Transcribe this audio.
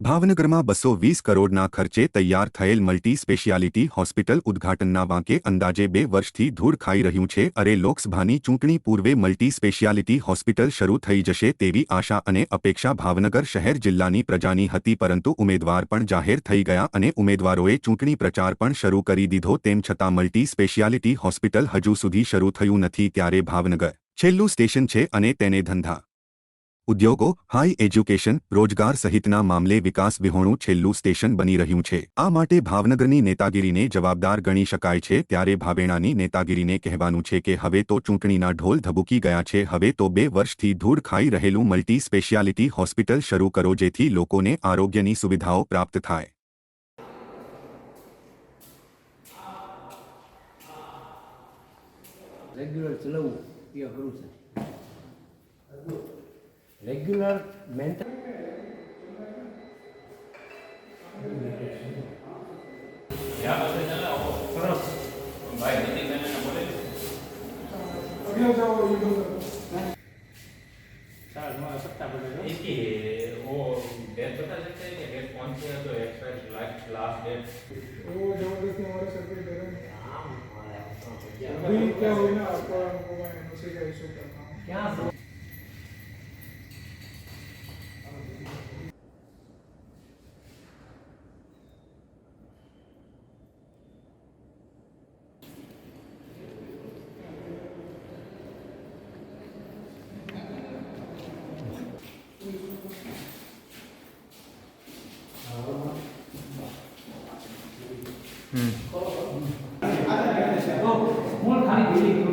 ભાવનગરમાં 220 કરોડના ખર્ચે તૈયાર થયેલ મલ્ટી સ્પેશિયાલિટી હોસ્પિટલ ઉદ્ઘાટનના વાંકે અંદાજે 2 વર્ષથી ધૂળ ખાઈ રહ્યું છે. અરે લોકસભાની ચૂંટણી પૂર્વે મલ્ટી સ્પેશિયાલિટી હોસ્પિટલ શરૂ થઈ જશે તેવી આશા અને અપેક્ષા ભાવનગર શહેર જિલ્લાની પ્રજાની હતી, પરંતુ ઉમેદવાર પણ જાહેર થઈ ગયા અને ઉમેદવારોએ ચૂંટણી પ્રચાર પણ શરૂ કરી દીધો. તેમ છતાં મલ્ટી સ્પેશિયાલિટી હોસ્પિટલ હજુ સુધી શરૂ થયું નથી. ત્યારે ભાવનગર છેલ્લું સ્ટેશન છે અને તેને ધંધા, ઉદ્યોગો, હાઈ એજ્યુકેશન, રોજગાર સહિતના મામલે વિકાસ વિહોણું છેલ્લું સ્ટેશન બની રહ્યું છે. આ માટે ભાવનગરની નેતાગીરીને જવાબદાર ગણી શકાય છે. ત્યારે ભાવેણાની નેતાગીરીને કહેવાનું છે કે હવે તો ચૂંટણીના ઢોલ ધબૂકી ગયા છે. હવે તો 2 વર્ષથી ધૂળ ખાઈ રહેલું મલ્ટી સ્પેશિયાલિટી હોસ્પિટલ શરૂ કરો, જેથી લોકોને આરોગ્યની સુવિધાઓ પ્રાપ્ત થાય. રેગ્યુલર ચલાવવું એ અઘરું છે. રેગ્યુલર મેન્ટેન डेट बता सकते हैं कि डेट कौन सी है, तो एक्सपायर लास्ट डेट वो जबरदस्ती हमारे सर पे दे रहे हैं। अभी क्या हुई ना, आपको मैं उसी का इशू करता हूँ। क्या मूल खाली